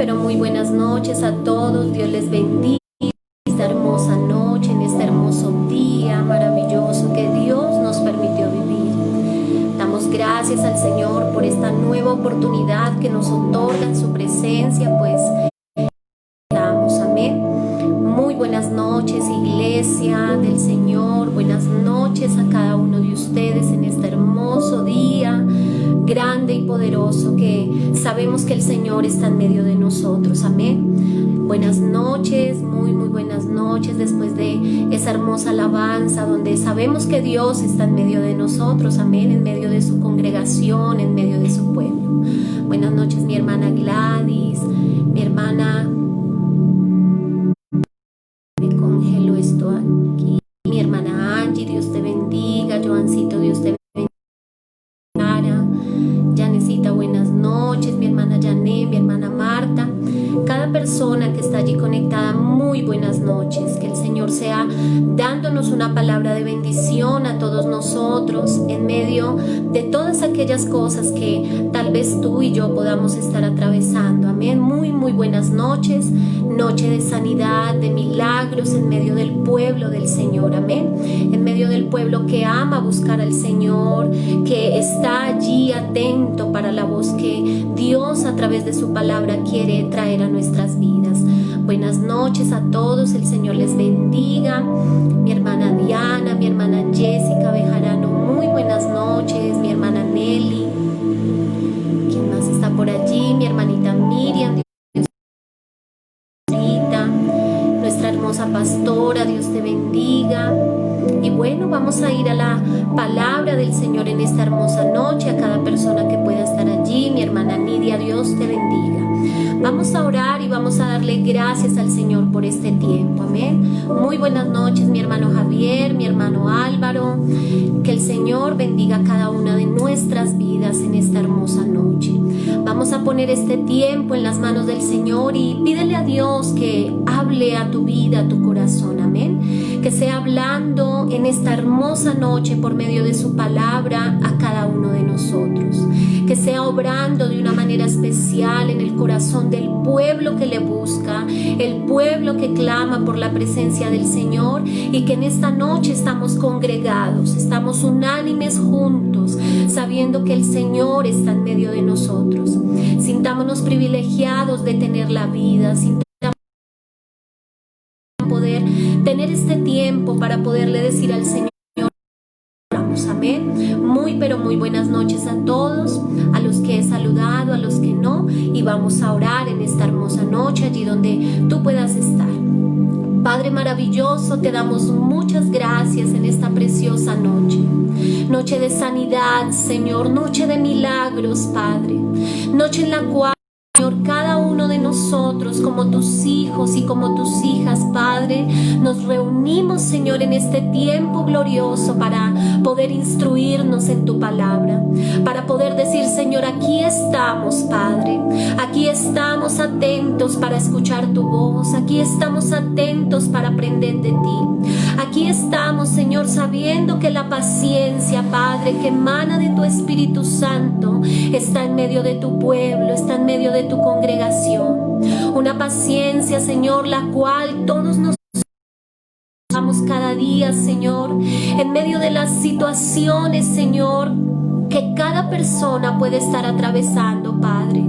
pero muy buenas noches a todos. Dios les bendiga en esta hermosa noche, en este hermoso día maravilloso que Dios nos permitió vivir. Damos gracias al Señor por esta nueva oportunidad que nos otorga en su presencia, pues damos, amén. Muy buenas noches, iglesia del Señor. Buenas noches a cada uno de ustedes en este hermoso día grande y poderoso que sabemos que el Señor está en medio de nosotros, amén. Buenas noches, muy buenas noches después de esa hermosa alabanza donde sabemos que Dios está en medio de nosotros, amén, en medio de su congregación, en medio de su pueblo. Buenas noches mi hermana Gladys, mi hermana, me congelo esto aquí, mi hermana Angie, Dios te bendiga, Joancito, Dios te bendiga. Buenas noches, mi hermana Jané, mi hermana Marta, cada persona que está allí conectada, muy buenas noches. Que el Señor sea dándonos una palabra de bendición a todos nosotros en medio de todas aquellas cosas que tal vez tú y yo podamos estar atravesando, amén. Muy buenas noches, noche de sanidad, de milagros en medio del pueblo del Señor, amén. En medio del pueblo que ama buscar al Señor, que está allí atento para la voz que Dios a través de su palabra quiere traer a nuestras vidas. Buenas noches a todos, el Señor les bendiga. Mi hermana Diana, mi hermana Jessica Bejarano, muy buenas noches. Mi hermana Nelly, ¿quién más está por allí? Mi hermanita Miriam, nuestra hermosa pastora, Dios te bendiga. Y bueno, vamos a ir a la palabra del Señor en esta hermosa noche, a cada persona que pueda estar allí. Mi hermana Nidia, Dios te bendiga. Vamos a orar y vamos a darle gracias al Señor por este tiempo, amén. Muy buenas noches, mi hermano Javier, mi hermano Álvaro. Que el Señor bendiga a cada una de nuestras vidas en esta hermosa noche. Vamos a poner este tiempo en las manos del Señor y pídele a Dios que hable a tu vida, a tu corazón, amén. Que sea hablando en esta hermosa noche por medio de su palabra a cada uno de nosotros. Que sea obrando de una manera especial en el corazón del pueblo que le busca, el pueblo que clama por la presencia del Señor, y que en esta noche estamos congregados, estamos unánimes juntos, sabiendo que el Señor está en medio de nosotros. Sintámonos privilegiados de tener la vida, poder tener este tiempo para poderle decir al Señor, amén. Muy buenas noches a todos, a los que he saludado, a los que no, y vamos a orar en esta hermosa noche allí donde tú puedas estar. Padre maravilloso, te damos muchas gracias en esta preciosa noche, noche de sanidad, Señor, noche de milagros, Padre, noche en la cual, Señor, cada uno de nosotros como tus hijos y como tus hijas, Padre, nos reunimos, Señor, en este tiempo glorioso para poder instruirnos en tu palabra, para poder decir, Señor, aquí estamos, Padre, aquí estamos atentos para escuchar tu voz, aquí estamos atentos para aprender de ti, aquí estamos, Señor, sabiendo que la paciencia, Padre, que emana de tu Espíritu Santo, está en medio de tu pueblo, está en medio de tu congregación, una paciencia, Señor, la cual todos nos damos cada día, Señor, en medio de las situaciones, Señor, que cada persona puede estar atravesando, Padre.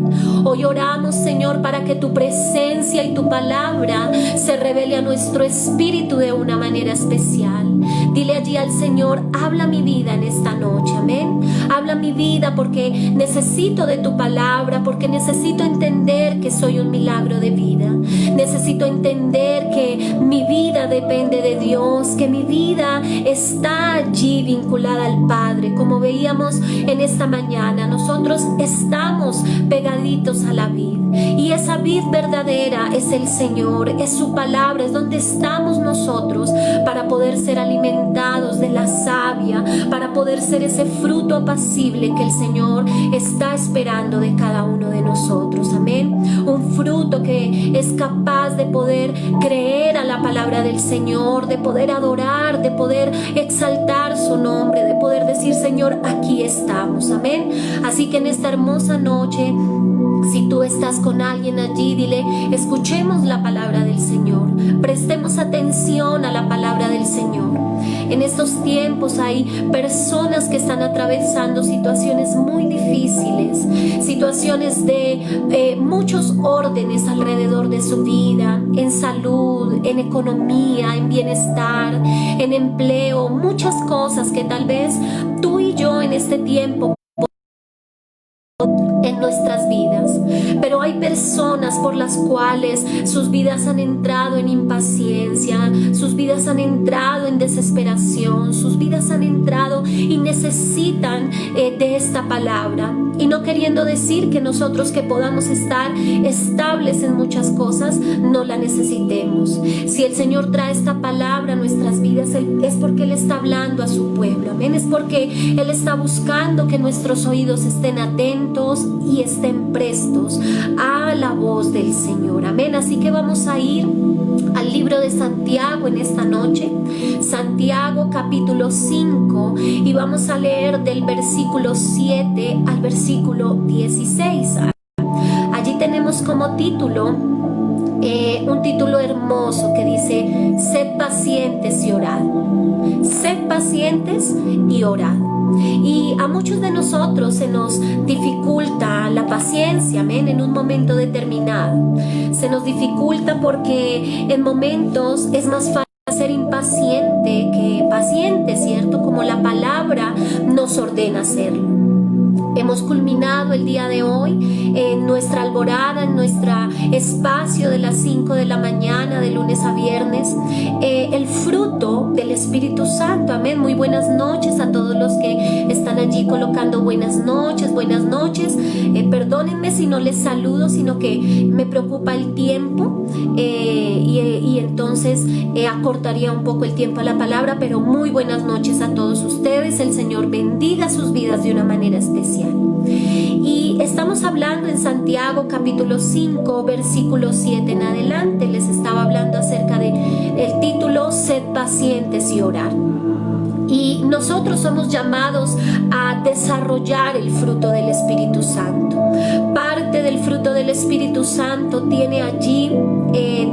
Hoy oramos, Señor, para que tu presencia y tu palabra se revele a nuestro espíritu de una manera especial. Dile allí al Señor, habla mi vida en esta noche, amén. Habla mi vida porque necesito de tu palabra, porque necesito entender que soy un milagro de vida. Necesito entender que mi vida depende de Dios, que mi vida está allí vinculada al Padre. Como veíamos en esta mañana, nosotros estamos pegaditos a la vid, y esa vid verdadera es el Señor, es su palabra, es donde estamos nosotros para poder ser alimentados de la savia, para poder ser ese fruto apacible que el Señor está esperando de cada uno de nosotros, amén. Un fruto que es capaz de poder creer a la palabra del Señor, de poder adorar, de poder exaltar su nombre, de poder decir, Señor, aquí estamos, amén. Así que en esta hermosa noche Si tú estás con alguien allí, dile, escuchemos la palabra del Señor, prestemos atención a la palabra del Señor. En estos tiempos hay personas que están atravesando situaciones muy difíciles, situaciones de muchos órdenes alrededor de su vida, en salud, en economía, en bienestar, en empleo, muchas cosas que tal vez tú y yo en este tiempo en nuestras vidas, pero hay personas por las cuales sus vidas han entrado en impaciencia, sus vidas han entrado en desesperación, sus vidas han entrado y necesitan de esta palabra. Y no queriendo decir que nosotros que podamos estar estables en muchas cosas, no la necesitemos. Si el Señor trae esta palabra a nuestras vidas, es porque Él está hablando a su pueblo, amén. Es porque Él está buscando que nuestros oídos estén atentos y estén prestos a la voz del Señor, amén. Así que vamos a ir al libro de Santiago en esta noche, Santiago capítulo 5, y vamos a leer del versículo 7 al versículo 16. Allí tenemos como título un título hermoso que dice: sed pacientes y orad. Sed pacientes y orad. Y a muchos de nosotros se nos dificulta la paciencia, amén, en un momento determinado. Se nos dificulta porque en momentos es más fácil ser impaciente que paciente, ¿cierto? Como la palabra nos ordena hacerlo. Hemos culminado el día de hoy en nuestra alborada, en nuestro espacio de las 5 de la mañana, de lunes a viernes, el fruto del Espíritu Santo, amén. Muy buenas noches a todos los que están allí colocando buenas noches, buenas noches. Perdónenme si no les saludo, sino que me preocupa el tiempo y entonces acortaría un poco el tiempo a la palabra, pero muy buenas noches a todos ustedes. El Señor bendiga sus vidas de una manera especial. Y estamos hablando en Santiago capítulo 5 versículo 7 en adelante. Les estaba hablando acerca de el título: sed pacientes y orar. Y nosotros somos llamados a desarrollar el fruto del Espíritu Santo. Parte del fruto del Espíritu Santo tiene allí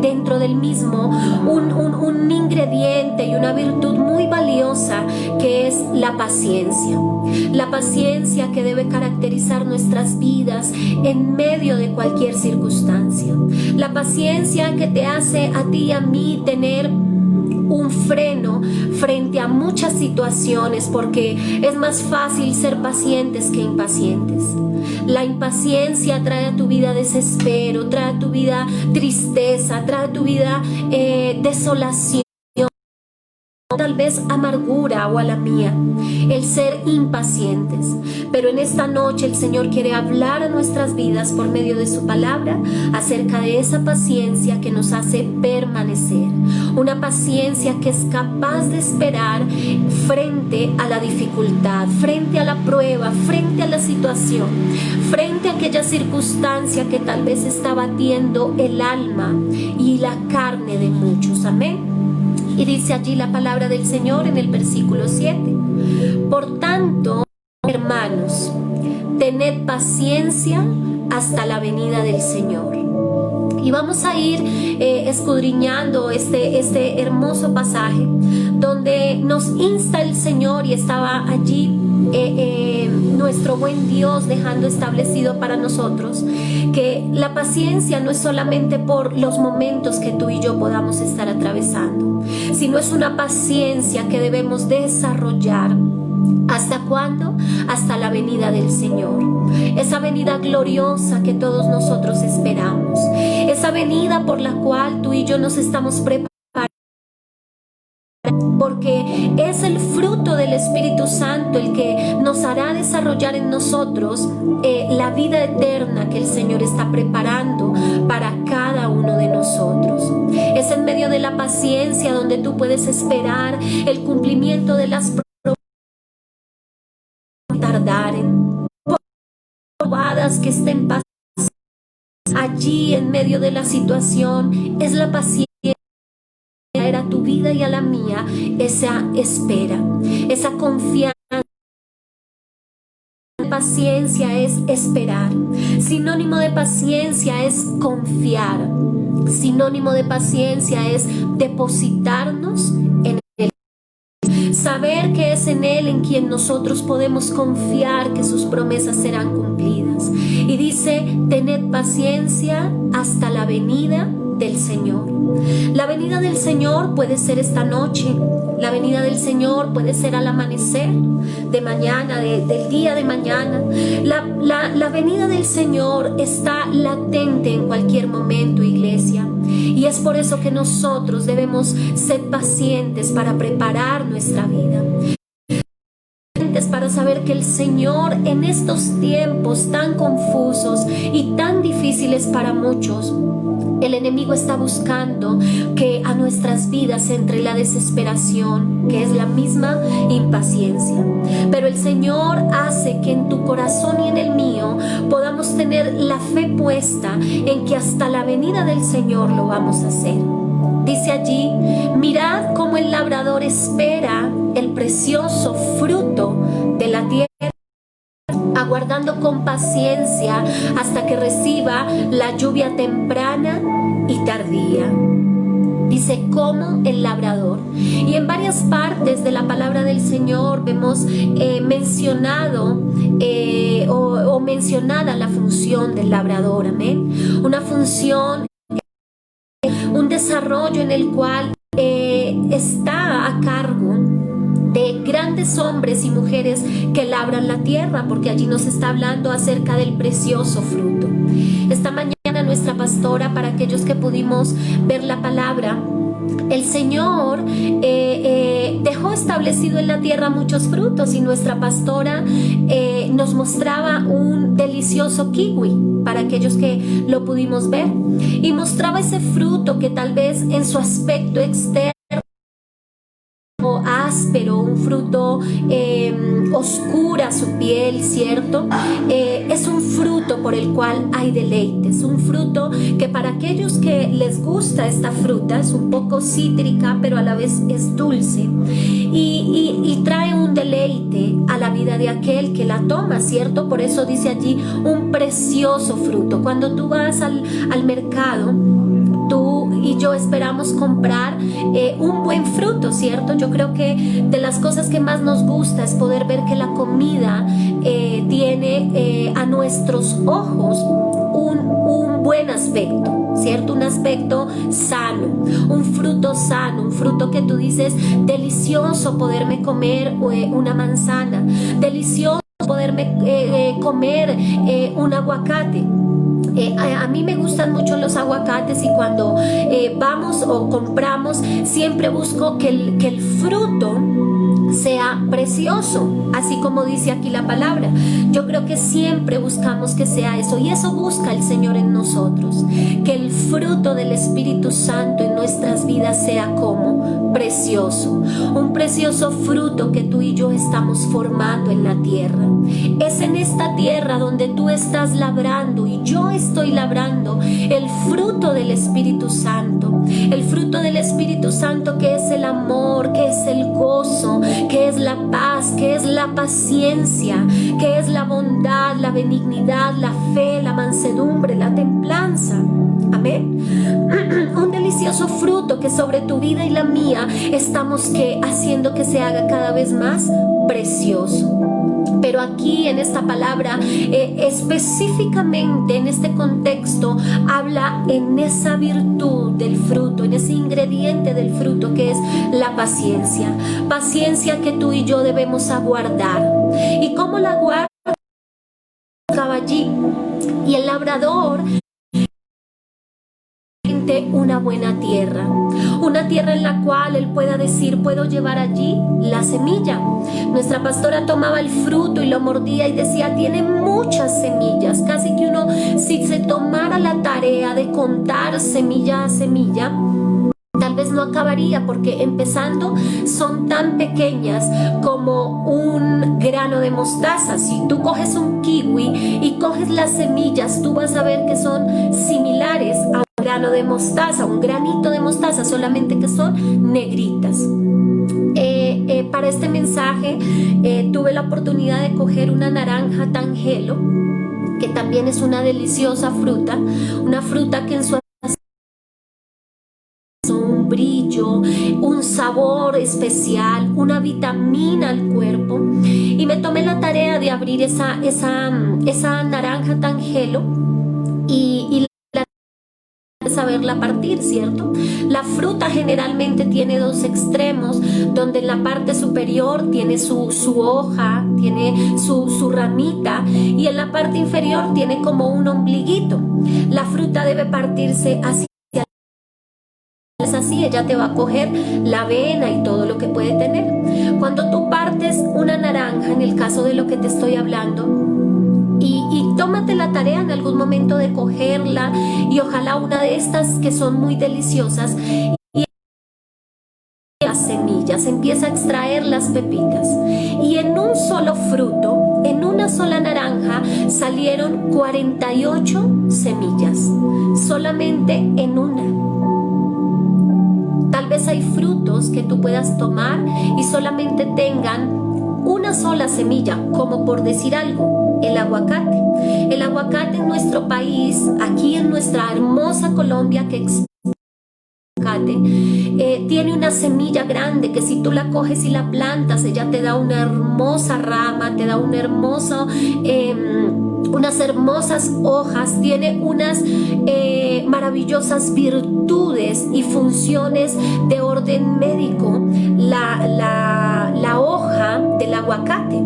dentro del mismo un ingrediente y una virtud muy valiosa, que es la paciencia. La paciencia que debe caracterizar nuestras vidas en medio de cualquier circunstancia. La paciencia que te hace a ti y a mí tener un freno frente a muchas situaciones, porque es más fácil ser pacientes que impacientes. La impaciencia trae a tu vida desespero, trae a tu vida tristeza, trae a tu vida desolación, tal vez amargura, o a la mía, el ser impacientes. Pero en esta noche el Señor quiere hablar a nuestras vidas por medio de su palabra acerca de esa paciencia que nos hace permanecer, una paciencia que es capaz de esperar frente a la dificultad, frente a la prueba, frente a la situación, frente a aquella circunstancia que tal vez está batiendo el alma y la carne de muchos, amén. Y dice allí la palabra del Señor en el versículo 7: por tanto, hermanos, tened paciencia hasta la venida del Señor. Y vamos a ir escudriñando este hermoso pasaje donde nos insta el Señor, y estaba allí nuestro buen Dios dejando establecido para nosotros que la paciencia no es solamente por los momentos que tú y yo podamos estar atravesando, sino es una paciencia que debemos desarrollar. ¿Hasta cuándo? Hasta la venida del Señor. Esa venida gloriosa que todos nosotros esperamos. Esa venida por la cual tú y yo nos estamos preparando, porque es el fruto del Espíritu Santo el que nos hará desarrollar en nosotros la vida eterna que el Señor está preparando para cada uno de nosotros. Es en medio de la paciencia donde tú puedes esperar el cumplimiento de las tardaren, probadas que estén pasando allí en medio de la situación. Es la paciencia a tu vida y a la mía esa espera, esa confianza paciencia es esperar. Sinónimo de paciencia es confiar. Sinónimo de paciencia es depositarnos en Él. Saber que es en Él en quien nosotros podemos confiar que sus promesas serán cumplidas. Y dice, tened paciencia hasta la venida del Señor. La venida del Señor puede ser esta noche. La venida del Señor puede ser al amanecer de mañana, del día de mañana. La venida del Señor está latente en cualquier momento, iglesia. Y es por eso que nosotros debemos ser pacientes para preparar nuestra vida. Para saber que el Señor en estos tiempos tan confusos y tan difíciles para muchos, el enemigo está buscando que a nuestras vidas entre la desesperación, que es la misma impaciencia. Pero el Señor hace que en tu corazón y en el mío podamos tener la fe puesta en que hasta la venida del Señor lo vamos a hacer. Dice allí, mirad cómo el labrador espera el precioso fruto de la tierra, aguardando con paciencia hasta que reciba la lluvia temprana y tardía. Dice, como el labrador. Y en varias partes de la palabra del Señor vemos mencionado o mencionada la función del labrador. Amén. Una función, un desarrollo en el cual está a cargo de grandes hombres y mujeres que labran la tierra, porque allí nos está hablando acerca del precioso fruto. Esta mañana nuestra pastora, para aquellos que pudimos ver la palabra, el Señor dejó establecido en la tierra muchos frutos, y nuestra pastora nos mostraba un delicioso kiwi, para aquellos que lo pudimos ver, y mostraba ese fruto que tal vez en su aspecto externo áspero, un fruto oscura su piel, ¿cierto? Es un fruto por el cual hay deleites, un fruto que para aquellos que les gusta esta fruta es un poco cítrica, pero a la vez es dulce y trae un deleite a la vida de aquel que la toma, ¿cierto? Por eso dice allí un precioso fruto. Cuando tú vas al mercado, tú y yo esperamos comprar un buen fruto, ¿cierto? Yo creo que de las cosas que más nos gusta es poder ver que la comida tiene a nuestros ojos un buen aspecto, ¿cierto? Un aspecto sano, un fruto que tú dices, delicioso poderme comer una manzana, delicioso poderme comer un aguacate. A mí me gustan mucho los aguacates, y cuando vamos o compramos siempre busco que el fruto sea precioso, así como dice aquí la palabra. Yo creo que siempre buscamos que sea eso, y eso busca el Señor en nosotros, que el fruto del Espíritu Santo en nuestras vidas sea como precioso, un precioso fruto que tú y yo estamos formando en la tierra. Es en esta tierra donde tú estás labrando y yo estoy labrando el fruto del Espíritu Santo, el fruto del Espíritu Santo, que es el amor, que es el gozo, que es la paz, que es la paciencia, que es la bondad, la benignidad, la fe, la mansedumbre, la templanza. Amén. Un delicioso fruto que sobre tu vida y la mía estamos haciendo que se haga cada vez más precioso. Pero aquí en esta palabra, específicamente en este contexto, habla en esa virtud del fruto, en ese ingrediente del fruto que es la paciencia. Paciencia que tú y yo debemos aguardar. ¿Y cómo la aguarda? Estaba allí, y el labrador, una buena tierra, una tierra en la cual él pueda decir, puedo llevar allí la semilla. Nuestra pastora tomaba el fruto y lo mordía y decía, tiene muchas semillas, casi que uno, si se tomara la tarea de contar semilla a semilla, tal vez no acabaría, porque empezando son tan pequeñas como un grano de mostaza. Si tú coges un kiwi y coges las semillas, tú vas a ver que son similares a un grano de mostaza, un granito de mostaza, solamente que son negritas. Para este mensaje tuve la oportunidad de coger una naranja tangelo, que también es una deliciosa fruta, una fruta que en su un brillo, un sabor especial, una vitamina al cuerpo, y me tomé la tarea de abrir esa naranja tangelo y saberla partir, ¿cierto? La fruta generalmente tiene dos extremos, donde en la parte superior tiene su hoja, tiene su ramita, y en la parte inferior tiene como un ombliguito. La fruta debe partirse así. Es así, ella te va a coger la avena y todo lo que puede tener. Cuando tú partes una naranja, en el caso de lo que te estoy hablando, y tómate la tarea en algún momento de cogerla, y ojalá una de estas que son muy deliciosas, y las semillas, empieza a extraer las pepitas, y en un solo fruto, en una sola naranja, salieron 48 semillas, solamente en una. Tal vez hay frutos que tú puedas tomar y solamente tengan una sola semilla, como por decir algo, el aguacate. El aguacate en nuestro país, aquí en nuestra hermosa Colombia, que tiene una semilla grande que si tú la coges y la plantas, ella te da una hermosa rama, te da una hermosa, unas hermosas hojas, tiene unas maravillosas virtudes y funciones de orden médico, la hoja del aguacate.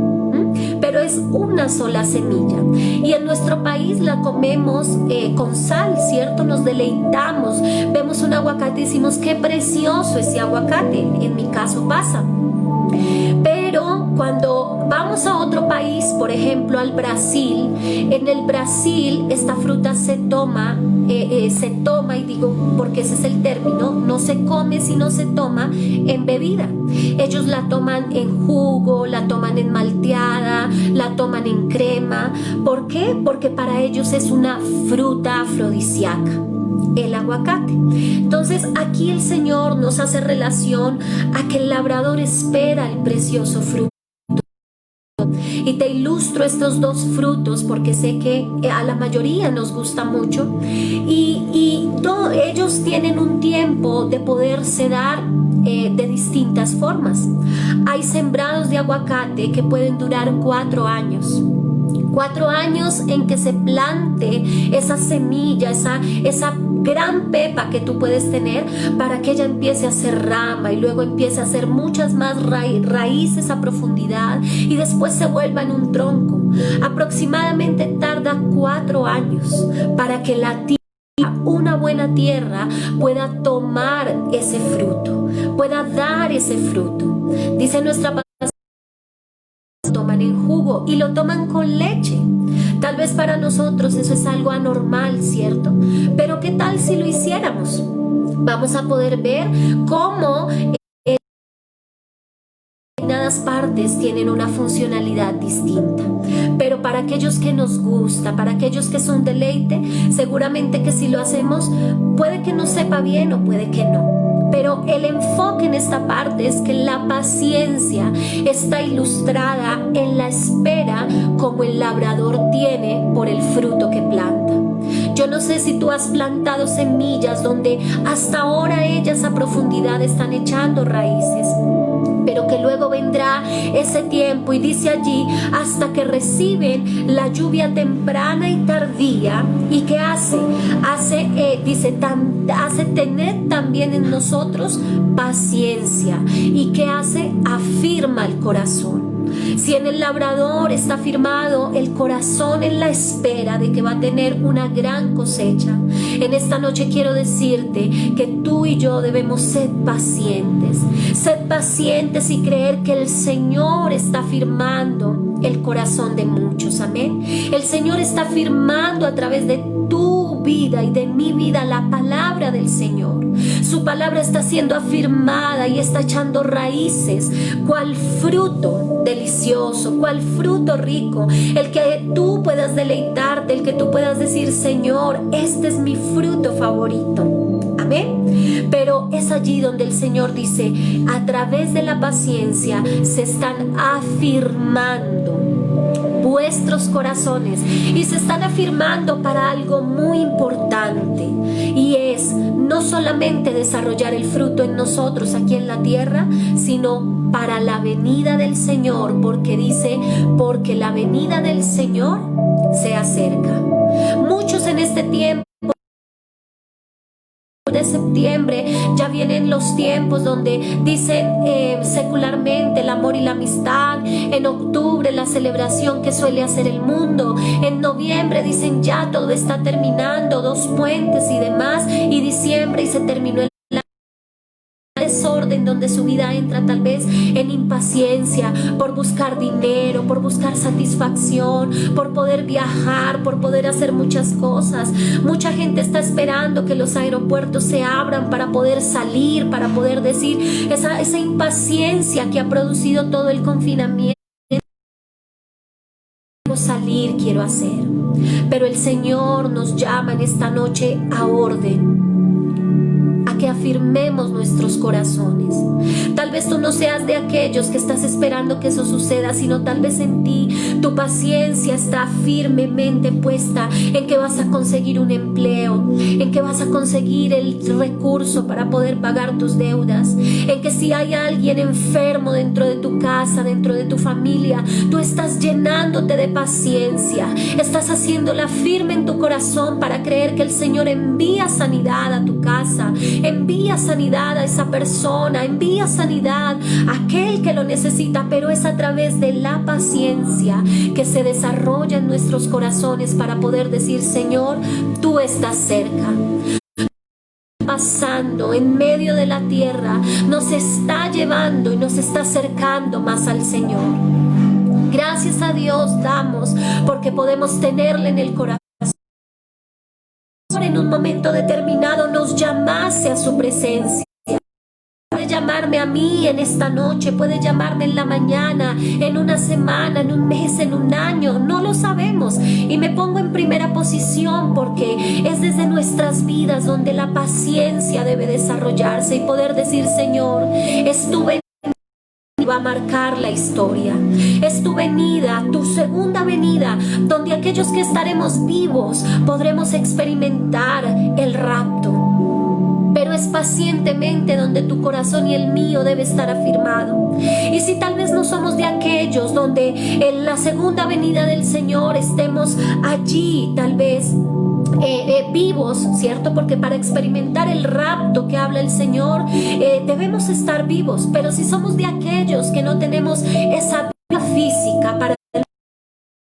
Pero es una sola semilla, y en nuestro país la comemos con sal, ¿cierto? Nos deleitamos, vemos un aguacate y decimos qué precioso ese aguacate, en mi caso pasa. Pero cuando vamos a otro país, por ejemplo al Brasil, en el Brasil esta fruta se toma, y digo porque ese es el término, no se come sino se toma en bebida. Ellos la toman en jugo, la toman en malteada, la toman en crema. ¿Por qué? Porque para ellos es una fruta afrodisíaca, el aguacate. Entonces aquí el Señor nos hace relación a que el labrador espera el precioso fruto. Y te ilustro estos dos frutos porque sé que a la mayoría nos gusta mucho, y ellos tienen un tiempo de poderse dar de distintas formas. Hay sembrados de aguacate que pueden durar 4 años. 4 años en que se plante esa semilla, esa gran pepa que tú puedes tener, para que ella empiece a hacer rama y luego empiece a hacer muchas más raíces a profundidad y después se vuelva en un tronco. Aproximadamente tarda 4 años para que la tierra, una buena tierra, pueda tomar ese fruto, pueda dar ese fruto. Dice nuestra palabra, toman en jugo y lo toman con leche. Tal vez para nosotros eso es algo anormal, ¿cierto? Pero ¿qué tal si lo hiciéramos? Vamos a poder ver cómo determinadas partes tienen una funcionalidad distinta. Pero para aquellos que nos gusta, para aquellos que son deleite, seguramente que si lo hacemos, puede que nos sepa bien o puede que no. Pero el enfoque en esta parte es que la paciencia está ilustrada en la espera como el labrador tiene por el fruto que planta. Yo no sé si tú has plantado semillas donde hasta ahora ellas a profundidad están echando raíces, pero que luego vendrá ese tiempo, y dice allí, hasta que reciben la lluvia temprana y tardía. ¿Y qué hace? Hace tener también en nosotros paciencia. ¿Y qué hace? Afirma el corazón. Si en el labrador está firmado el corazón en la espera de que va a tener una gran cosecha, en esta noche quiero decirte que tú y yo debemos ser pacientes. Ser pacientes y creer que el Señor está firmando el corazón de muchos. Amén. El Señor está firmando a través de tu vida y de mi vida la palabra del Señor. Su palabra está siendo afirmada y está echando raíces, cual fruto delicioso, cual fruto rico, el que tú puedas deleitarte, el que tú puedas decir: Señor, este es mi fruto favorito. Amén. Pero es allí donde el Señor dice: a través de la paciencia se están afirmando vuestros corazones, y se están afirmando para algo muy importante, y es no solamente desarrollar el fruto en nosotros aquí en la tierra, sino para la venida del Señor, porque dice: porque la venida del Señor se acerca. Muchos en este tiempo de septiembre ya vienen los tiempos donde dicen secularmente el amor y la amistad. En octubre la celebración que suele hacer el mundo. En noviembre dicen ya todo está terminando, 2 puentes y demás. Y diciembre y se terminó el desorden, donde su vida entra tal vez en impaciencia por buscar dinero, por buscar satisfacción, por poder viajar, por poder hacer muchas cosas. Mucha gente está esperando que los aeropuertos se abran para poder salir, para poder decir esa impaciencia que ha producido todo el confinamiento. Quiero salir, quiero hacer. Pero el Señor nos llama en esta noche a orden, que afirmemos nuestros corazones. Tal vez tú no seas de aquellos que estás esperando que eso suceda, sino tal vez en ti tu paciencia está firmemente puesta en que vas a conseguir un empleo, en que vas a conseguir el recurso para poder pagar tus deudas, en que si hay alguien enfermo dentro de tu casa, dentro de tu familia, tú estás llenándote de paciencia, estás haciéndola firme en tu corazón para creer que el Señor envía sanidad a tu casa, envía sanidad a esa persona, envía sanidad a aquel que lo necesita, pero es a través de la paciencia que se desarrolla en nuestros corazones para poder decir: Señor, tú estás cerca. Pasando en medio de la tierra, nos está llevando y nos está acercando más al Señor. Gracias a Dios damos porque podemos tenerle en el corazón. En un momento determinado nos llamase a su presencia. Puede llamarme a mí en esta noche, puede llamarme en la mañana, en una semana, en un mes, en un año, no lo sabemos. Y me pongo en primera posición porque es desde nuestras vidas donde la paciencia debe desarrollarse y poder decir: Señor, es tu venida va a marcar la historia, es tu venida, tu segunda venida, donde aquellos que estaremos vivos podremos experimentar el rapto. Pero es pacientemente donde tu corazón y el mío debe estar afirmado. Y si tal vez no somos de aquellos donde en la segunda venida del Señor estemos allí tal vez vivos, ¿cierto? Porque para experimentar el rapto que habla el Señor debemos estar vivos. Pero si somos de aquellos que no tenemos esa vida física para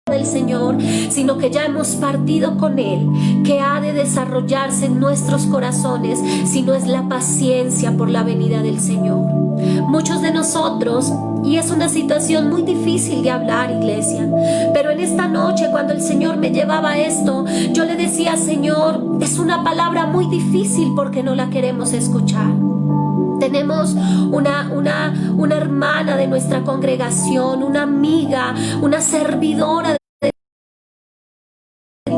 del Señor, sino que ya hemos partido con Él, que ha de desarrollarse en nuestros corazones, si no es la paciencia por la venida del Señor. Muchos de nosotros, y es una situación muy difícil de hablar, iglesia, pero en esta noche cuando el Señor me llevaba a esto, yo le decía: Señor, es una palabra muy difícil porque no la queremos escuchar. Tenemos una hermana de nuestra congregación, una amiga, una servidora de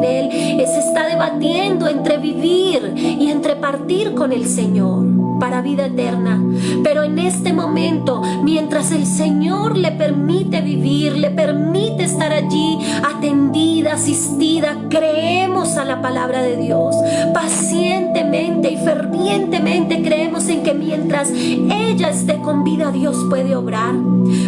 Él, se está debatiendo entre vivir y entre partir con el Señor para vida eterna. Pero en este momento, mientras el Señor le permite vivir, le permite estar allí atendida, asistida, creemos a la palabra de Dios pacientemente y fervientemente. Creemos en que mientras ella esté con vida, Dios puede obrar.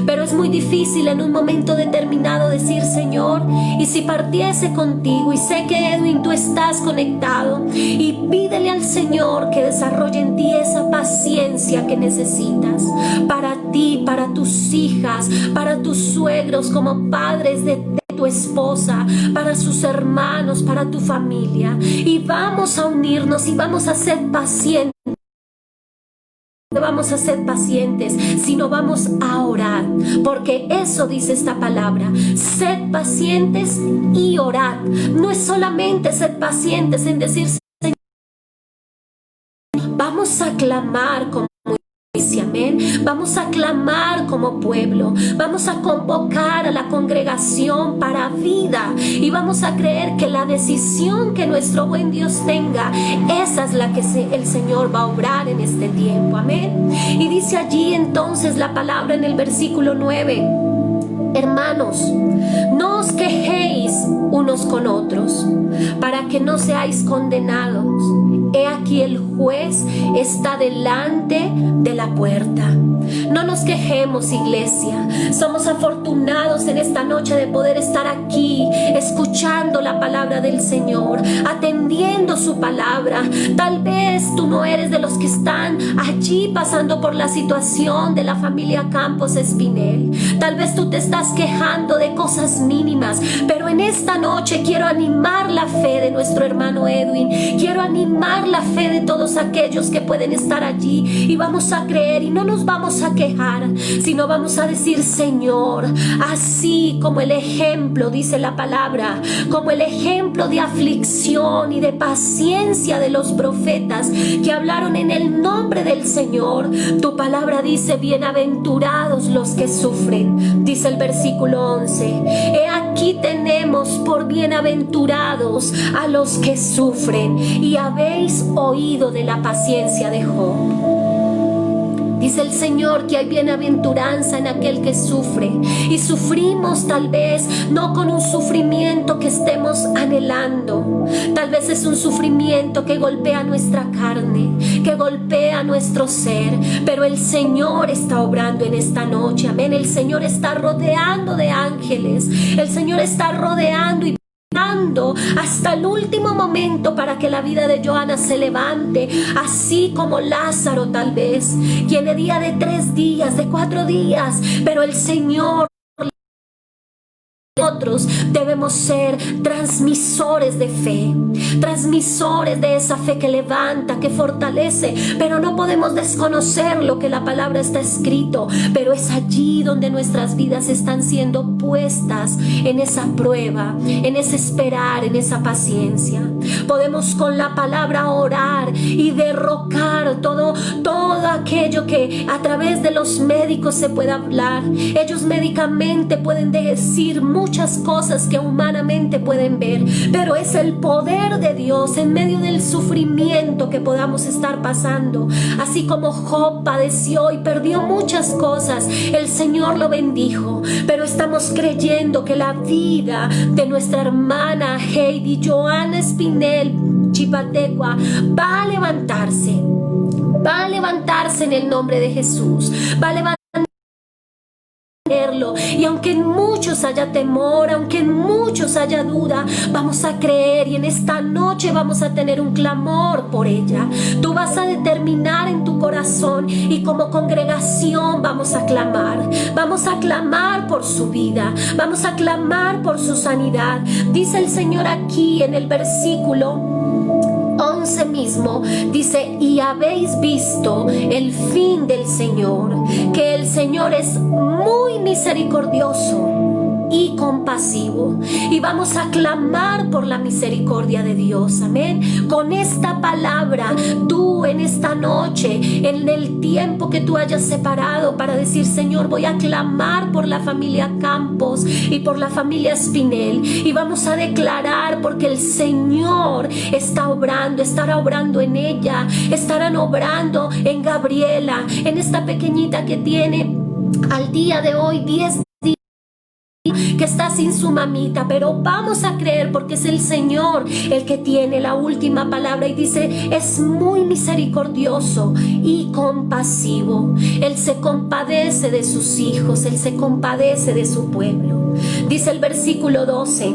Pero es muy difícil en un momento determinado decir: Señor, y si partiese contigo, y sé que Edwin, tú estás conectado, y pídele al Señor que desarrolle en ti esa paciencia que necesitas para ti, para tus hijas, para tus suegros como padres de tu esposa, para sus hermanos, para tu familia. Y vamos a unirnos y vamos a ser pacientes vamos a ser pacientes, sino vamos a orar, porque eso dice esta palabra: sed pacientes y orad. No es solamente ser pacientes en decir, Señor, vamos a clamar como iglesia, amén. Vamos a clamar como pueblo, vamos a convocar a la congregación para vida y vamos a creer que la decisión que nuestro buen Dios tenga, esa es la que el Señor va a obrar en este tiempo, amén. Y dice allí entonces la palabra en el versículo 9: hermanos, no os quejéis unos con otros, para que no seáis condenados. He aquí el juez está delante de la puerta. No nos quejemos, iglesia. Somos afortunados en esta noche de poder estar aquí, escuchando la palabra del Señor, atendiendo su palabra. Tal vez tú no eres de los que están allí pasando por la situación de la familia Campos Espinel. Tal vez tú te estás quejando de cosas mínimas, pero en esta noche quiero animar la fe de nuestro hermano Edwin. Quiero animar la fe de todos aquellos que pueden estar allí, y vamos a creer y no nos vamos a quejar, sino vamos a decir: Señor, así como el ejemplo, dice la palabra, como el ejemplo de aflicción y de paciencia de los profetas que hablaron en el nombre del Señor, tu palabra dice: bienaventurados los que sufren. Dice el versículo 11: he aquí tenemos por bienaventurados a los que sufren, y habéis oído de la paciencia de Job. Dice el Señor que hay bienaventuranza en aquel que sufre, y sufrimos tal vez no con un sufrimiento que estemos anhelando. Tal vez es un sufrimiento que golpea nuestra carne, que golpea nuestro ser, pero el Señor está obrando en esta noche, amén. El Señor está rodeando de ángeles, el Señor está rodeando y hasta el último momento para que la vida de Johanna se levante, así como Lázaro, tal vez tiene día de 3 días, de 4 días, pero el Señor. Nosotros debemos ser transmisores de fe, transmisores de esa fe que levanta, que fortalece, pero no podemos desconocer lo que la palabra está escrito. Pero es allí donde nuestras vidas están siendo puestas en esa prueba, en ese esperar, en esa paciencia. Podemos con la palabra orar y derrocar todo aquello que a través de los médicos se puede hablar. Ellos médicamente pueden decir muchas cosas que humanamente pueden ver, pero es el poder de Dios en medio del sufrimiento que podamos estar pasando. Así como Job padeció y perdió muchas cosas, el Señor lo bendijo, pero estamos creyendo que la vida de nuestra hermana Heidi Johanna Espinel Chipatecua va a levantarse en el nombre de Jesús, va a levantarse. Y aunque en muchos haya temor, aunque en muchos haya duda, vamos a creer, y en esta noche vamos a tener un clamor por ella. Tú vas a determinar en tu corazón, y como congregación vamos a clamar por su vida, vamos a clamar por su sanidad. Dice el Señor aquí en el versículo 11 mismo, dice: y habéis visto el fin del Señor, que el Señor es muy misericordioso y compasivo. Y vamos a clamar por la misericordia de Dios, amén. Con esta palabra, tú en esta noche, en el tiempo que tú hayas separado para decir: Señor, voy a clamar por la familia Campos y por la familia Espinel, y vamos a declarar, porque el Señor está obrando, estará obrando en ella, estarán obrando en Gabriela, en esta pequeñita que tiene al día de hoy 10 días, que está sin su mamita, pero vamos a creer porque es el Señor el que tiene la última palabra, y dice: es muy misericordioso y compasivo. Él se compadece de sus hijos, Él se compadece de su pueblo. Dice el versículo 12: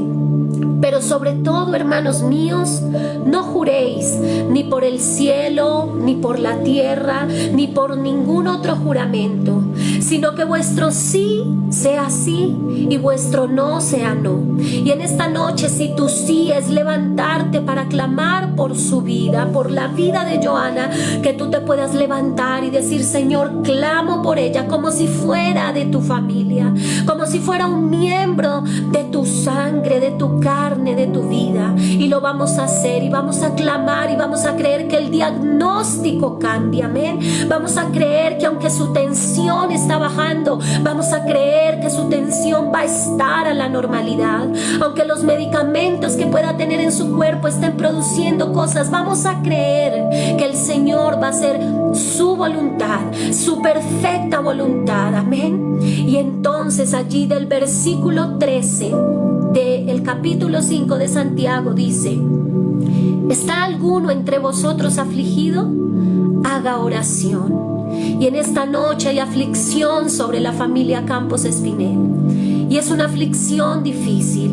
pero sobre todo, hermanos míos, no juréis ni por el cielo, ni por la tierra, ni por ningún otro juramento, sino que vuestro sí sea sí y vuestro no sea no. Y en esta noche, si tu sí es levantarte para clamar por su vida, por la vida de Johanna, que tú te puedas levantar y decir: Señor, clamo por ella como si fuera de tu familia, como si fuera un miembro de tu sangre, de tu carne, de tu vida. Y lo vamos a hacer, y vamos a clamar, y vamos a creer que el diagnóstico cambia. Amén. Vamos a creer que aunque su tensión está bajando, vamos a creer que su tensión va a estar a la normalidad. Aunque los medicamentos que pueda tener en su cuerpo estén produciendo cosas, vamos a creer que el Señor va a hacer su voluntad, su perfecta voluntad. Amén. Y entonces allí del versículo 13 del capítulo 5 de Santiago dice: ¿está alguno entre vosotros afligido? Haga oración. Y en esta noche hay aflicción sobre la familia Campos Espinel, y es una aflicción difícil,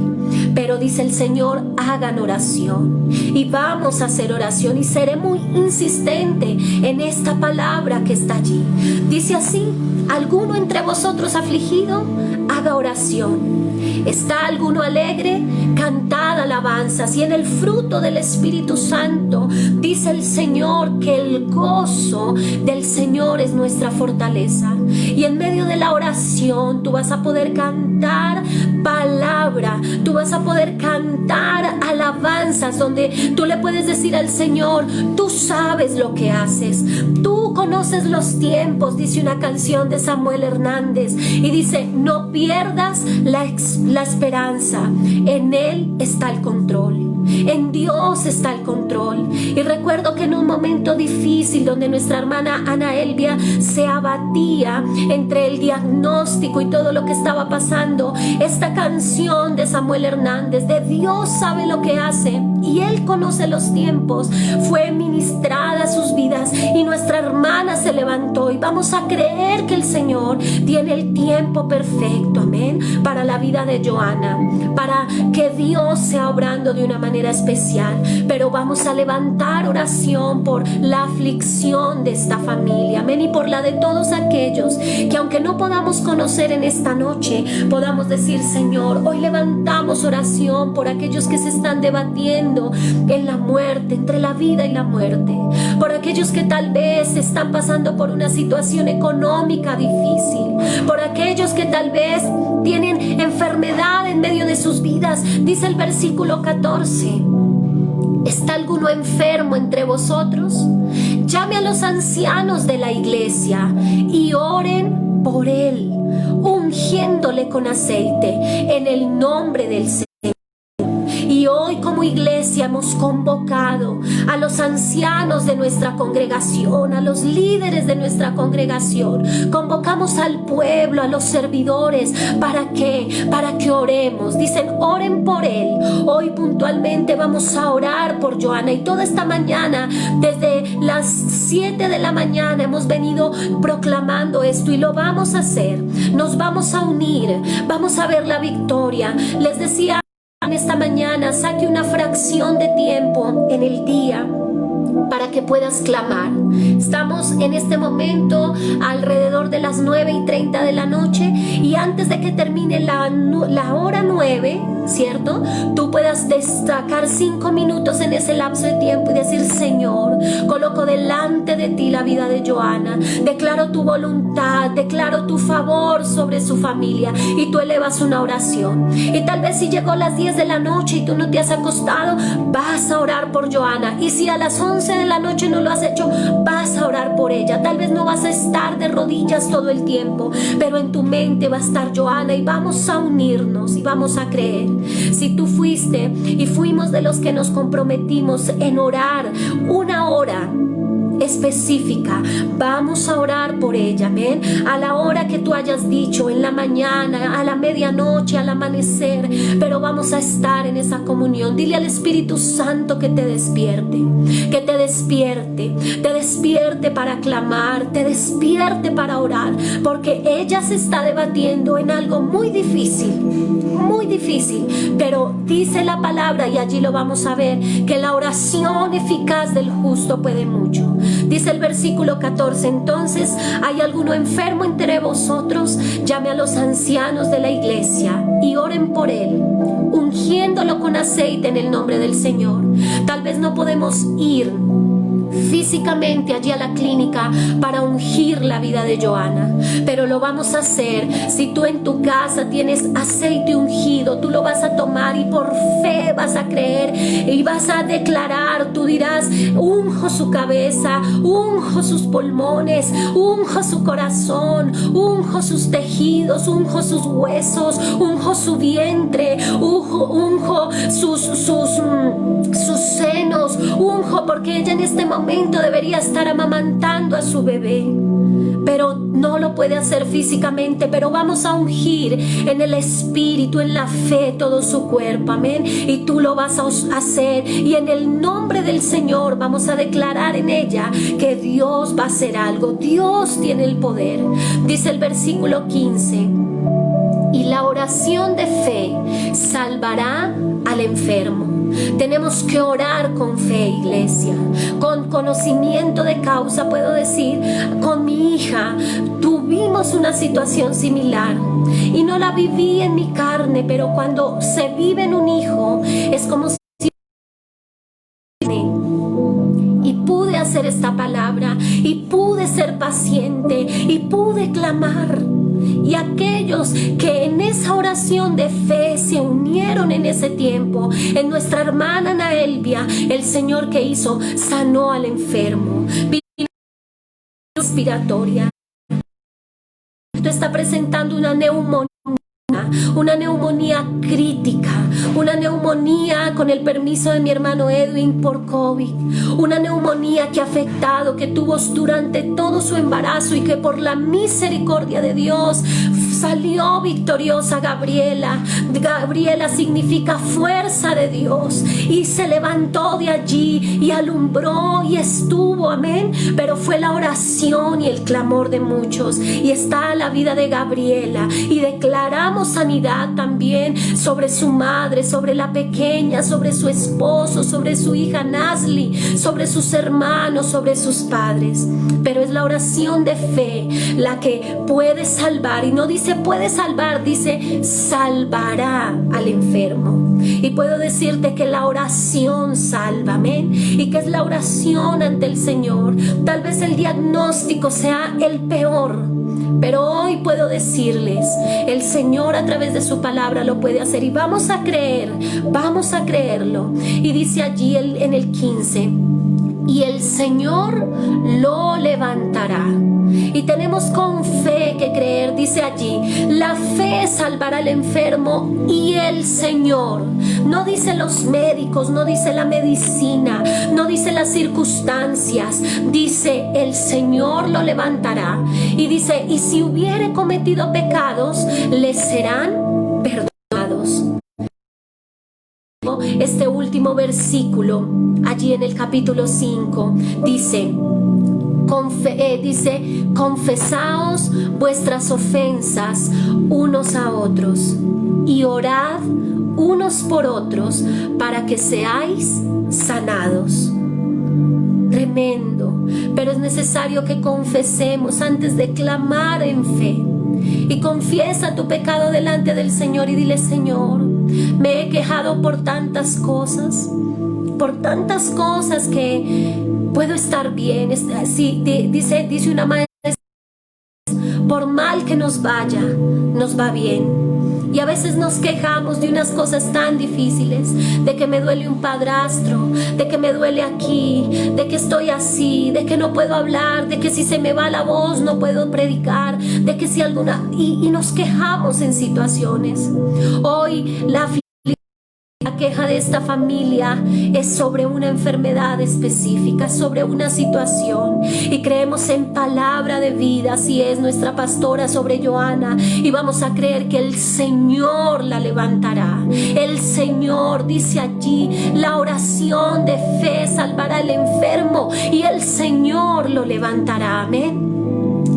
pero dice el Señor: hagan oración. Y vamos a hacer oración, y seré muy insistente en esta palabra que está allí. Dice así: ¿alguno entre vosotros afligido? Haga oración. ¿Está alguno alegre? Cantad alabanzas. Y en el fruto del Espíritu Santo dice el Señor que el gozo del Señor es nuestra fortaleza. Y en medio de la oración tú vas a poder cantar palabra, tú vas a poder cantar alabanzas, donde tú le puedes decir al Señor: tú sabes lo que haces, tú conoces los tiempos. Dice una canción de Samuel Hernández y dice: no pierdas la esperanza, en Él está el control. En Dios está el control. Y recuerdo que en un momento difícil donde nuestra hermana Ana Elvia se abatía entre el diagnóstico y todo lo que estaba pasando, esta canción de Samuel Hernández, de Dios sabe lo que hace y Él conoce los tiempos, fue ministrada a sus vidas, y nuestra hermana se levantó. Y vamos a creer que el Señor tiene el tiempo perfecto, amén, para la vida de Johanna, para que Dios sea obrando de una manera especial. Pero vamos a levantar oración por la aflicción de esta familia, amén, y por la de todos aquellos que, aunque no podamos conocer en esta noche, podamos decir: Señor, hoy levantamos oración por aquellos que se están debatiendo en la muerte, entre la vida y la muerte, por aquellos que tal vez están pasando por una situación económica difícil, por aquellos que tal vez tienen enfermedad en medio de sus vidas. Dice el versículo 14: ¿está alguno enfermo entre vosotros? Llame a los ancianos de la iglesia y oren por él, ungiéndole con aceite en el nombre del Señor. Y hoy, como iglesia, hemos convocado a los ancianos de nuestra congregación, a los líderes de nuestra congregación. Convocamos al pueblo, a los servidores, ¿para qué? Para que oremos. Dicen: oren por él. Hoy puntualmente vamos a orar por Johanna, y toda esta mañana, desde las 7 de la mañana, hemos venido proclamando esto, y lo vamos a hacer. Nos vamos a unir, vamos a ver la victoria. Les decía en esta mañana: saque una fracción de tiempo en el día para que puedas clamar. Estamos en este momento alrededor de las 9:30 de la noche, y antes de que termine la hora 9, ¿cierto?, tú puedas destacar 5 minutos en ese lapso de tiempo y decir: Señor, coloco delante de ti la vida de Johanna, declaro tu voluntad, declaro tu favor sobre su familia, y tú elevas una oración. Y tal vez si llegó las 10 de la noche y tú no te has acostado, vas a orar por Johanna. Y si a las 11 de la noche no lo has hecho, vas a orar por ella. Tal vez no vas a estar de rodillas todo el tiempo, pero en tu mente va a estar Johanna, y vamos a unirnos y vamos a creer. Si tú fuiste y fuimos de los que nos comprometimos en orar una hora específica, vamos a orar por ella, amén, a la hora que tú hayas dicho, en la mañana, a la medianoche, al amanecer, pero vamos a estar en esa comunión. Dile al Espíritu Santo que te despierte, que te despierte para clamar, te despierte para orar, porque ella se está debatiendo en algo muy difícil, pero dice la palabra, y allí lo vamos a ver, que la oración eficaz del justo puede mucho. Dice el versículo 14: entonces, ¿hay alguno enfermo entre vosotros? Llame a los ancianos de la iglesia y oren por él, ungiéndolo con aceite en el nombre del Señor. Tal vez no podemos ir físicamente allí a la clínica para ungir la vida de Joana, pero lo vamos a hacer. Si tú en tu casa tienes aceite ungido, tú lo vas a tomar y por fe vas a creer y vas a declarar. Tú dirás: unjo su cabeza, unjo sus pulmones, unjo su corazón, unjo sus tejidos, unjo sus huesos, unjo su vientre, unjo sus senos, unjo, porque ella en este momento debería estar amamantando a su bebé, pero no lo puede hacer físicamente. Pero vamos a ungir en el espíritu, en la fe, todo su cuerpo, amén. Y tú lo vas a hacer, y en el nombre del Señor vamos a declarar en ella que Dios va a hacer algo. Dios tiene el poder. Dice el versículo 15: y la oración de fe salvará al enfermo. Tenemos que orar con fe, iglesia, con conocimiento de causa. Puedo decir, con mi hija tuvimos una situación similar y no la viví en mi carne, pero cuando se vive en un hijo es como si... y pude hacer esta palabra y pude ser paciente y pude clamar. Y aquellos que en esa oración de fe se unieron en ese tiempo, en nuestra hermana Ana Elvia, el Señor que hizo, sanó al enfermo. Respiratoria. Esto está presentando una neumonía crítica, una neumonía con el permiso de mi hermano Edwin por COVID, una neumonía que ha afectado, que tuvo durante todo su embarazo y que por la misericordia de Dios salió victoriosa Gabriela. Gabriela significa fuerza de Dios, y se levantó de allí y alumbró y estuvo, amén. Pero fue la oración y el clamor de muchos, y está la vida de Gabriela, y declaramos sanidad también sobre su madre, sobre la pequeña, sobre su esposo, sobre su hija Nasli, sobre sus hermanos, sobre sus padres. Pero es la oración de fe la que puede salvar, y no dice puede salvar, dice salvará al enfermo. Y puedo decirte que la oración salva, amén, y que es la oración ante el Señor. Tal vez el diagnóstico sea el peor, pero hoy puedo decirles, el Señor a través de su palabra lo puede hacer, y vamos a creer, vamos a creerlo. Y dice allí en el 15: y el Señor lo levantará. Y tenemos con fe que creer. Dice allí, la fe salvará al enfermo, y el Señor. No dice los médicos, no dice la medicina, no dice las circunstancias, dice el Señor lo levantará. Y dice, y si hubiere cometido pecados, les serán perdonados. Este último versículo allí en el capítulo 5 dice, confesaos vuestras ofensas unos a otros y orad unos por otros para que seáis sanados. Tremendo, pero es necesario que confesemos antes de clamar en fe. Y confiesa tu pecado delante del Señor y dile, Señor, me he quejado por tantas cosas que puedo estar bien. Sí, dice una maestra, por mal que nos vaya, nos va bien. Y a veces nos quejamos de unas cosas tan difíciles, de que me duele un padrastro, de que me duele aquí, de que estoy así, de que no puedo hablar, de que si se me va la voz no puedo predicar, de que si alguna... Y nos quejamos en situaciones. Hoy la queja de esta familia es sobre una enfermedad específica, sobre una situación, y creemos en palabra de vida. Así es nuestra pastora sobre Joana, y vamos a creer que el Señor la levantará. El Señor, dice allí, la oración de fe salvará al enfermo y el Señor lo levantará, amén.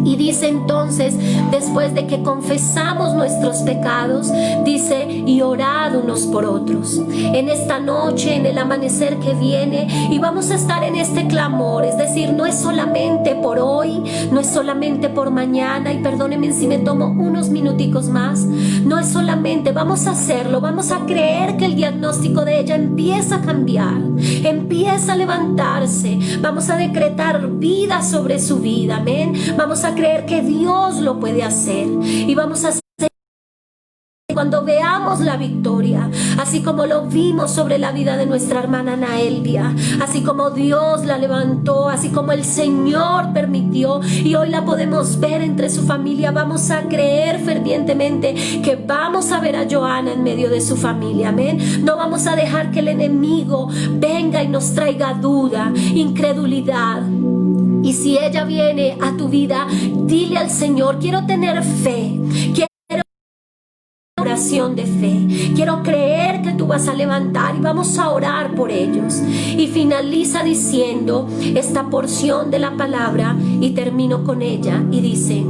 Y dice entonces, después de que confesamos nuestros pecados, dice, y orad unos por otros. En esta noche, en el amanecer que viene, y vamos a estar en este clamor, es decir, no es solamente por hoy, no es solamente por mañana, y perdónenme si me tomo unos minuticos más, no es solamente, vamos a hacerlo, vamos a creer que el diagnóstico de ella empieza a cambiar, empieza a levantarse, vamos a decretar vida sobre su vida, amén, vamos a creer que Dios lo puede hacer y vamos a hacer cuando veamos la victoria, así como lo vimos sobre la vida de nuestra hermana Naelvia, así como Dios la levantó, así como el Señor permitió y hoy la podemos ver entre su familia, vamos a creer fervientemente que vamos a ver a Joana en medio de su familia, amén. No vamos a dejar que el enemigo venga y nos traiga duda, incredulidad. Y si ella viene a tu vida, dile al Señor, quiero tener fe, quiero oración de fe, quiero creer que tú vas a levantar y vamos a orar por ellos. Y finaliza diciendo esta porción de la palabra y termino con ella y dice,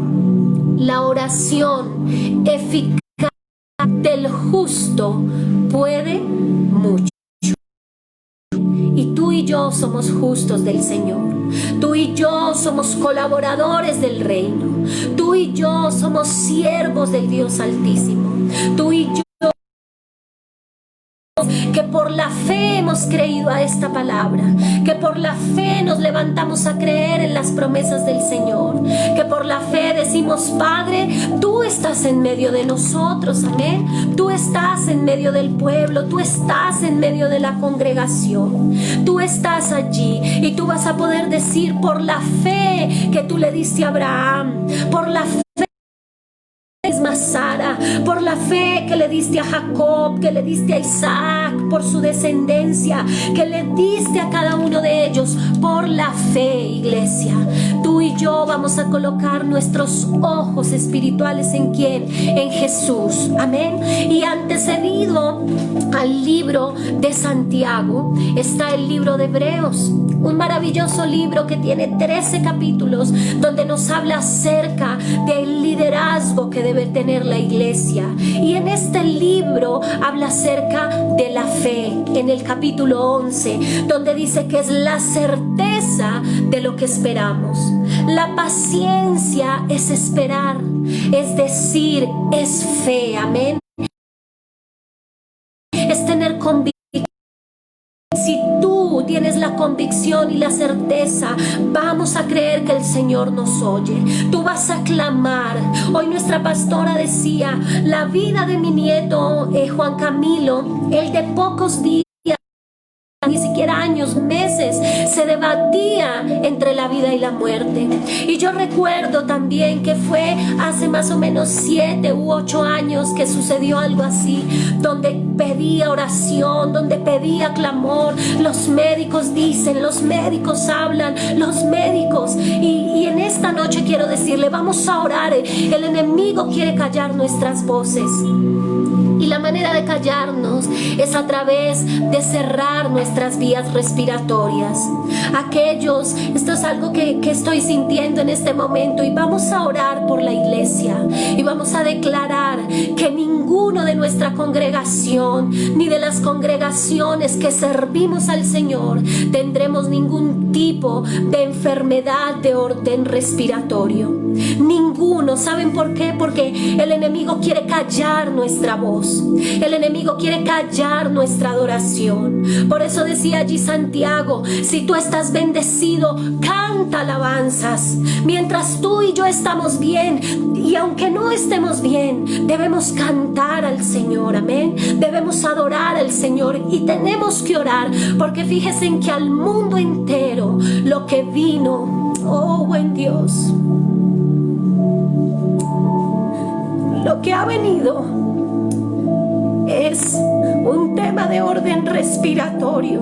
la oración eficaz del justo puede mucho. Y tú y yo somos justos del Señor. Tú y yo somos colaboradores del reino. Tú y yo somos siervos del Dios Altísimo. Tú y yo que por la fe hemos creído a esta palabra, que por la fe nos levantamos a creer en las promesas del Señor, que por la fe decimos, Padre, tú estás en medio de nosotros, amén, tú estás en medio del pueblo, tú estás en medio de la congregación, tú estás allí y tú vas a poder decir por la fe que tú le diste a Abraham, por la fe a Sara, por la fe que le diste a Jacob, que le diste a Isaac, por su descendencia, que le diste a cada uno de ellos, por la fe, iglesia. Tú y yo vamos a colocar nuestros ojos espirituales ¿en quién? En Jesús, amén. Y antecedido al libro de Santiago está el libro de Hebreos, un maravilloso libro que tiene 13 capítulos donde nos habla acerca del liderazgo que debe tener la iglesia. Y en este libro habla acerca de la fe, en el capítulo 11, donde dice que es la certeza de lo que esperamos. La paciencia es esperar, es decir, es fe, amén. Es tener convicción. Si tú tienes la convicción y la certeza, vamos a creer que el Señor nos oye. Tú vas a clamar. Hoy nuestra pastora decía, la vida de mi nieto Juan Camilo, el de pocos días, ni siquiera años, meses, se debatía entre la vida y la muerte. Y yo recuerdo también que fue hace más o menos 7 u 8 años que sucedió algo así, donde pedía oración, donde pedía clamor. Los médicos dicen, los médicos hablan, los médicos. Y en esta noche quiero decirle, vamos a orar. El enemigo quiere callar nuestras voces. Y la manera de callarnos es a través de cerrar nuestras vías respiratorias. Esto es algo que estoy sintiendo en este momento y vamos a orar por la iglesia y vamos a declarar que ninguno de nuestra congregación ni de las congregaciones que servimos al Señor tendremos ningún tipo de enfermedad de orden respiratorio. Ninguno. ¿Saben por qué? Porque el enemigo quiere callar nuestra voz. El enemigo quiere callar nuestra adoración. Por eso decía allí Santiago, si tú estás bendecido, canta alabanzas. Mientras tú y yo estamos bien, y aunque no estemos bien, debemos cantar al Señor, amén. Debemos adorar al Señor y tenemos que orar, porque fíjense en que al mundo entero lo que vino, oh buen Dios, lo que ha venido es un tema de orden respiratorio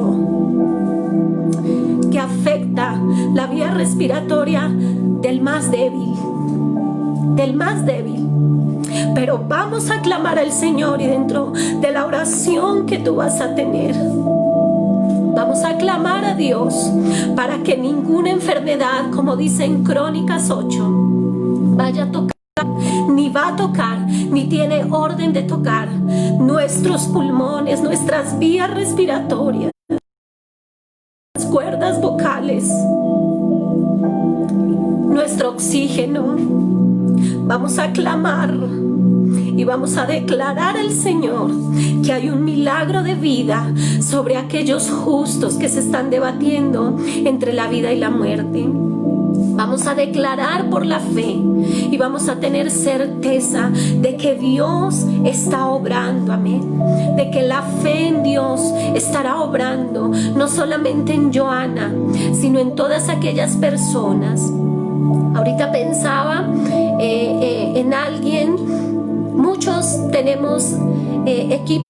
que afecta la vía respiratoria del más débil, pero vamos a clamar al Señor y dentro de la oración que tú vas a tener, vamos a clamar a Dios para que ninguna enfermedad, como dice en Crónicas 8, vaya a tocar, ni va a tocar, ni tiene orden de tocar nuestros pulmones, nuestras vías respiratorias, las cuerdas vocales, nuestro oxígeno. Vamos a clamar y vamos a declarar al Señor que hay un milagro de vida sobre aquellos justos que se están debatiendo entre la vida y la muerte. Vamos a declarar por la fe y vamos a tener certeza de que Dios está obrando, amén. De que la fe en Dios estará obrando, no solamente en Joana, sino en todas aquellas personas. Ahorita pensaba en alguien. Muchos tenemos equipos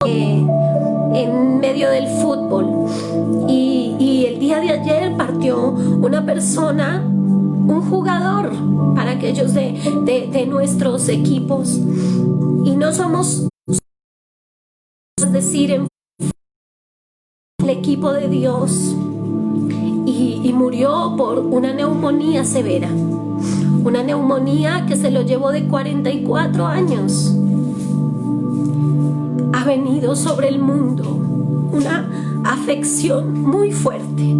en medio del fútbol y el día de ayer partió una persona, un jugador para aquellos de nuestros equipos, y no somos, es decir, en el equipo de Dios, y murió por una neumonía severa. Una neumonía que se lo llevó de 44 años. Ha venido sobre el mundo una afección muy fuerte,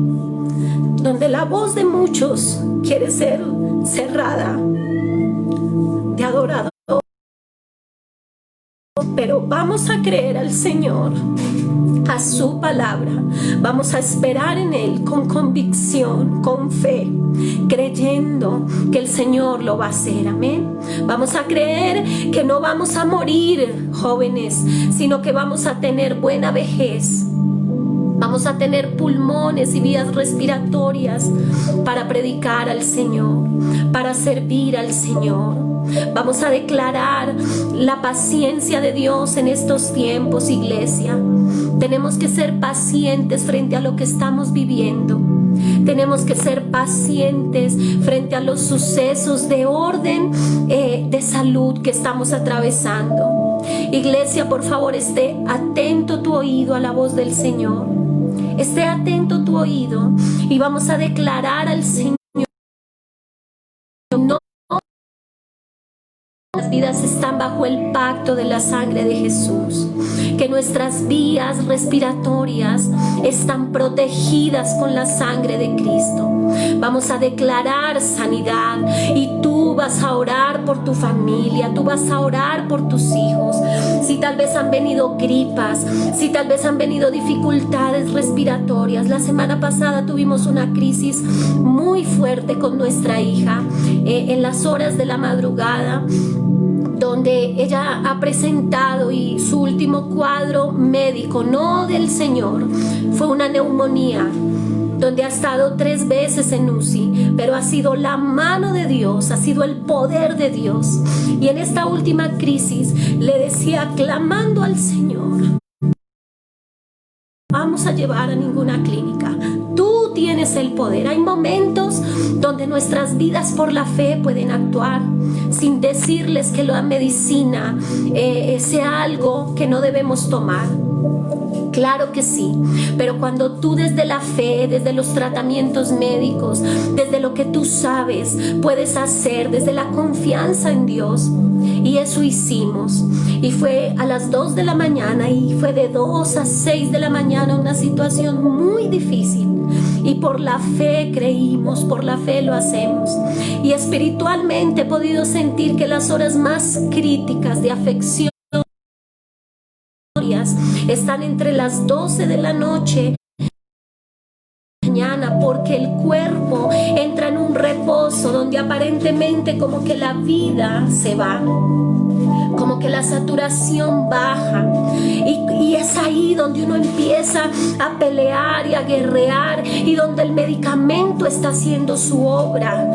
donde la voz de muchos quiere ser cerrada, de adorador. Pero vamos a creer al Señor, a su palabra. Vamos a esperar en Él con convicción, con fe, creyendo que el Señor lo va a hacer, amén. Vamos a creer que no vamos a morir jóvenes, sino que vamos a tener buena vejez. Vamos a tener pulmones y vías respiratorias para predicar al Señor, para servir al Señor. Vamos a declarar la paciencia de Dios en estos tiempos, iglesia. Tenemos que ser pacientes frente a lo que estamos viviendo. Tenemos que ser pacientes frente a los sucesos de orden de salud que estamos atravesando. Iglesia, por favor, esté atento tu oído a la voz del Señor. Esté atento tu oído y vamos a declarar al Señor. No, las vidas están bajo el pacto de la sangre de Jesús, que nuestras vías respiratorias están protegidas con la sangre de Cristo. Vamos a declarar sanidad y tú vas a orar por tu familia, tú vas a orar por tus hijos. Si tal vez han venido gripas, si tal vez han venido dificultades respiratorias. La semana pasada tuvimos una crisis muy fuerte con nuestra hija en las horas de la madrugada, donde ella ha presentado, y su último cuadro médico, no del Señor, fue una neumonía, donde ha estado 3 veces en UCI, pero ha sido la mano de Dios, ha sido el poder de Dios. Y en esta última crisis le decía, clamando al Señor, vamos a llevar a ninguna clínica. Tú tienes el poder. Hay momentos donde nuestras vidas por la fe pueden actuar sin decirles que la medicina sea algo que no debemos tomar. Claro que sí, pero cuando tú desde la fe, desde los tratamientos médicos, desde lo que tú sabes puedes hacer, desde la confianza en Dios, y eso hicimos. Y fue a las 2 de la mañana y fue de 2 a 6 de la mañana, una situación muy difícil. Y por la fe creímos, por la fe lo hacemos. Y espiritualmente he podido sentir que las horas más críticas de afección están entre las 12 de la noche mañana, porque el cuerpo entra en un reposo donde aparentemente como que la vida se va, como que la saturación baja, y es ahí donde uno empieza a pelear y a guerrear, y donde el medicamento está haciendo su obra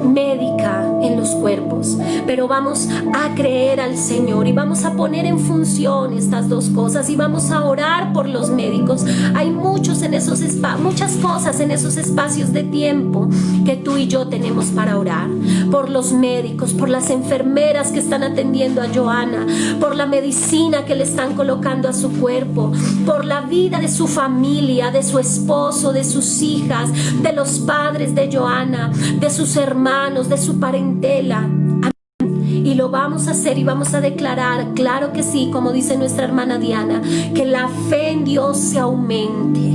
médica en los cuerpos. Pero vamos a creer al Señor y vamos a poner en función estas dos cosas, y vamos a orar por los médicos. Hay muchas cosas en esos espacios de tiempo que tú y yo tenemos para orar, por los médicos, por las enfermeras que están atendiendo a Johanna, por la medicina que le están colocando a su cuerpo, por la vida de su familia, de su esposo, de sus hijas, de los padres de Johanna, de sus hermanos, de su parentela. Y lo vamos a hacer y vamos a declarar, claro que sí, como dice nuestra hermana Diana, que la fe en Dios se aumente,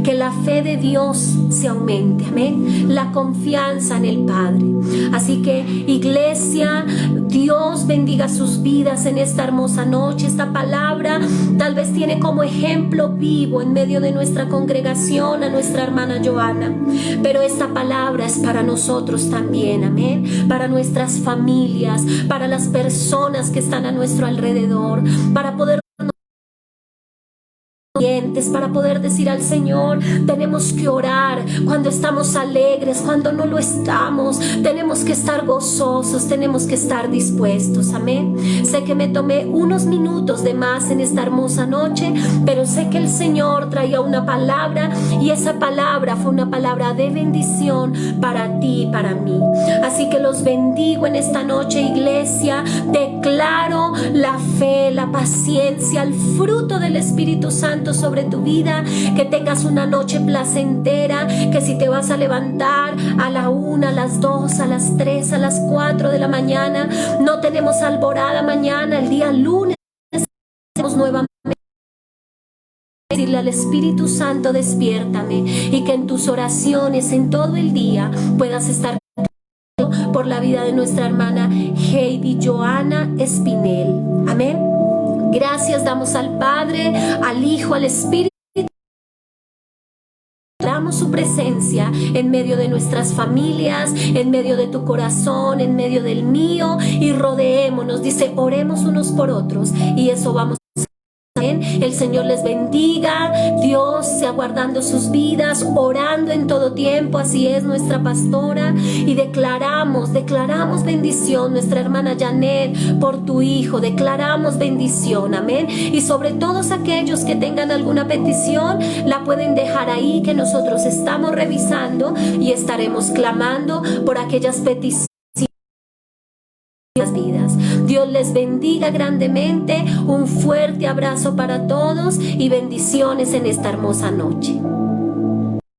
que la fe de Dios se aumente, amén, la confianza en el Padre. Así que, iglesia, Dios bendiga sus vidas en esta hermosa noche. Esta palabra tal vez tiene como ejemplo vivo en medio de nuestra congregación a nuestra hermana Johanna, pero esta palabra es para nosotros también, amén, para nuestras familias, para las personas que están a nuestro alrededor, para poder para poder decir al Señor, tenemos que orar cuando estamos alegres, cuando no lo estamos, tenemos que estar gozosos, tenemos que estar dispuestos, amén. Sé que me tomé unos minutos de más en esta hermosa noche, pero sé que el Señor traía una palabra y esa palabra fue una palabra de bendición para ti y para mí. Así que los bendigo en esta noche, iglesia. Declaro la fe, la paciencia, el fruto del Espíritu Santo sobre tu vida, que tengas una noche placentera, que si te vas a levantar a la 1, a las 2, a las 3, a las 4 de la mañana, no tenemos alborada mañana, el día lunes tenemos nuevamente decirle al Espíritu Santo, despiértame, y que en tus oraciones en todo el día puedas estar por la vida de nuestra hermana Heidi Johanna Espinel, amén. Gracias damos al Padre, al Hijo, al Espíritu. Damos su presencia en medio de nuestras familias, en medio de tu corazón, en medio del mío, y rodeémonos. Dice, oremos unos por otros, y eso vamos a hacer. El Señor les bendiga, Dios sea guardando sus vidas, orando en todo tiempo. Así es nuestra pastora, y declaramos bendición, nuestra hermana Janet, por tu hijo, declaramos bendición, amén. Y sobre todos aquellos que tengan alguna petición, la pueden dejar ahí, que nosotros estamos revisando y estaremos clamando por aquellas peticiones. Vidas. Dios les bendiga grandemente, un fuerte abrazo para todos y bendiciones en esta hermosa noche.